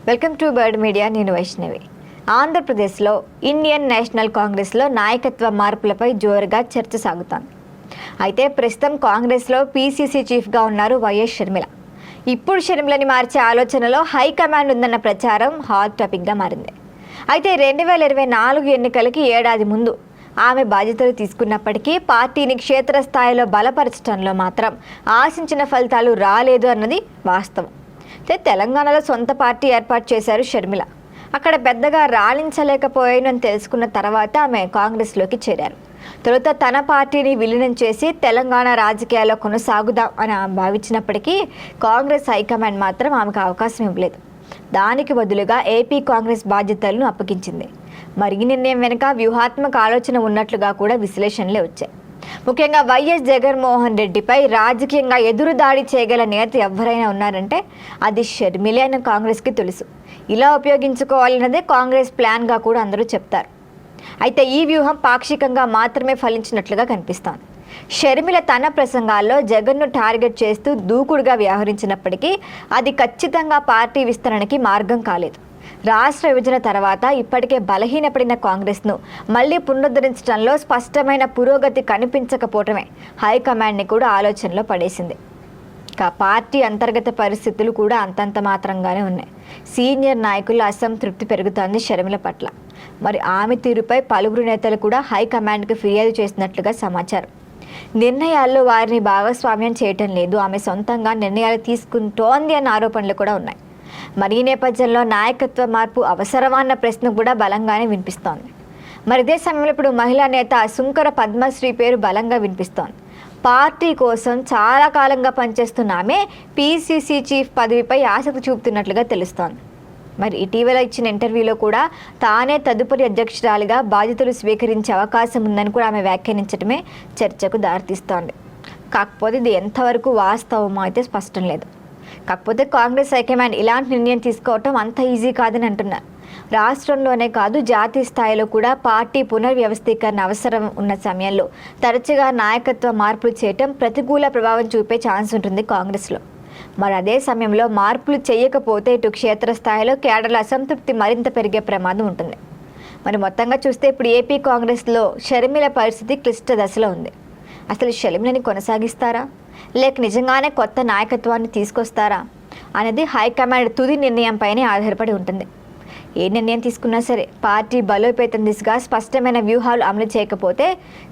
Welcome to bird media. నేను వైష్ణవి. ఆంధ్రప్రదేశ్లో Indian national కాంగ్రెస్లో నాయకత్వ మార్పులపై జోరుగా చర్చ సాగుతోంది. అయితే ప్రస్తుతం కాంగ్రెస్లో పీసీసీ చీఫ్గా ఉన్నారు వైఎస్ షర్మిల. ఇప్పుడు షర్మిలని మార్చే ఆలోచనలో హైకమాండ్ ఉందన్న ప్రచారం హాట్ టాపిక్గా మారింది. అయితే 2024 ఎన్నికలకి ఏడాది ముందు ఆమె బాధ్యతలు తీసుకున్నప్పటికీ పార్టీని క్షేత్రస్థాయిలో బలపరచడంలో మాత్రం ఆశించిన ఫలితాలు రాలేదు అన్నది వాస్తవం. తెలంగాణలో సొంత పార్టీ ఏర్పాటు చేశారు షర్మిల. అక్కడ పెద్దగా రాణించలేకపోయానని తెలుసుకున్న తర్వాత ఆమె కాంగ్రెస్లోకి చేరారు. తొలుత తన పార్టీని విలీనం చేసి తెలంగాణ రాజకీయాల్లో కొనసాగుదాం అని భావించినప్పటికీ కాంగ్రెస్ హైకమాండ్ మాత్రం ఆమెకు అవకాశం ఇవ్వలేదు. దానికి బదులుగా ఏపీ కాంగ్రెస్ బాధ్యతలను అప్పగించింది. మరి ఈ నిర్ణయం వెనుక వ్యూహాత్మక ఆలోచన ఉన్నట్లుగా కూడా విశ్లేషణలే వచ్చాయి. ముఖ్యంగా వైఎస్ జగన్మోహన్ రెడ్డిపై రాజకీయంగా ఎదురుదాడి చేయగల నేత ఎవరైనా ఉన్నారంటే అది షర్మిలే అని కాంగ్రెస్కి తెలుసు. ఇలా ఉపయోగించుకోవాలన్నదే కాంగ్రెస్ ప్లాన్గా కూడా అందరూ చెప్తారు. అయితే ఈ వ్యూహం పాక్షికంగా మాత్రమే ఫలించినట్లుగా కనిపిస్తోంది. షర్మిల తన ప్రసంగాల్లో జగన్ను టార్గెట్ చేస్తూ దూకుడుగా వ్యవహరించినప్పటికీ అది ఖచ్చితంగా పార్టీ విస్తరణకి మార్గం కాలేదు. రాష్ట్ర విభజన తర్వాత ఇప్పటికే బలహీనపడిన కాంగ్రెస్ను మళ్లీ పునరుద్ధరించడంలో స్పష్టమైన పురోగతి కనిపించకపోవటమే హైకమాండ్ని కూడా ఆలోచనలో పడేసింది. ఇక పార్టీ అంతర్గత పరిస్థితులు కూడా అంతంత మాత్రంగానే ఉన్నాయి. సీనియర్ నాయకుల అసంతృప్తి పెరుగుతోంది షర్మిల పట్ల. మరి ఆమె తీరుపై పలువురు నేతలు కూడా హైకమాండ్కి ఫిర్యాదు చేసినట్లుగా సమాచారం. నిర్ణయాల్లో వారిని భాగస్వామ్యం చేయటం లేదు, ఆమె సొంతంగా నిర్ణయాలు తీసుకుంటోంది అన్న ఆరోపణలు కూడా ఉన్నాయి. మరి ఈ నేపథ్యంలో నాయకత్వ మార్పు అవసరమా అన్న ప్రశ్న కూడా బలంగానే వినిపిస్తోంది. మరి ఇదే సమయంలో ఇప్పుడు మహిళా నేత సుంకర పద్మశ్రీ పేరు బలంగా వినిపిస్తోంది. పార్టీ కోసం చాలా కాలంగా పనిచేస్తున్న ఆమె పీసీసీ చీఫ్ పదవిపై ఆసక్తి చూపుతున్నట్లుగా తెలుస్తోంది. మరి ఇటీవల ఇచ్చిన ఇంటర్వ్యూలో కూడా తానే తదుపరి అధ్యక్షురాలిగా బాధ్యతలు స్వీకరించే అవకాశం ఉందని కూడా ఆమె వ్యాఖ్యానించడమే చర్చకు దారితీస్తోంది. కాకపోతే ఇది ఎంతవరకు వాస్తవమో అయితే స్పష్టం లేదు. కాకపోతే కాంగ్రెస్ హైకమాండ్ ఇలాంటి నిర్ణయం తీసుకోవటం అంత ఈజీ కాదని అంటున్నారు. రాష్ట్రంలోనే కాదు జాతీయ స్థాయిలో కూడా పార్టీ పునర్వ్యవస్థీకరణ అవసరం ఉన్న సమయంలో తరచుగా నాయకత్వ మార్పులు చేయటం ప్రతికూల ప్రభావం చూపే ఛాన్స్ ఉంటుంది కాంగ్రెస్లో. మరి అదే సమయంలో మార్పులు చేయకపోతే ఇటు క్షేత్రస్థాయిలో కేడర్ల అసంతృప్తి మరింత పెరిగే ప్రమాదం ఉంటుంది. మరి మొత్తంగా చూస్తే ఇప్పుడు ఏపీ కాంగ్రెస్లో షర్మిల పరిస్థితి క్లిష్ట దశలో ఉంది. అసలు షర్మిలని కొనసాగిస్తారా లేక నిజంగానే కొత్త నాయకత్వాన్ని తీసుకొస్తారా అనేది హైకమాండ్ తుది నిర్ణయంపైనే ఆధారపడి ఉంటుంది. ఏ నిర్ణయం తీసుకున్నా సరే పార్టీ బలోపేతం దిశగా స్పష్టమైన వ్యూహాలు అమలు చేయకపోతే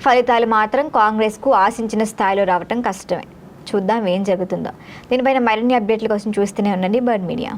ఫలితాలు మాత్రం కాంగ్రెస్కు ఆశించిన స్థాయిలో రావటం కష్టమే. చూద్దాం ఏం జరుగుతుందో. దీనిపైన మరిన్ని అప్డేట్ల కోసం చూస్తూనే ఉండండి బర్డ్ మీడియా.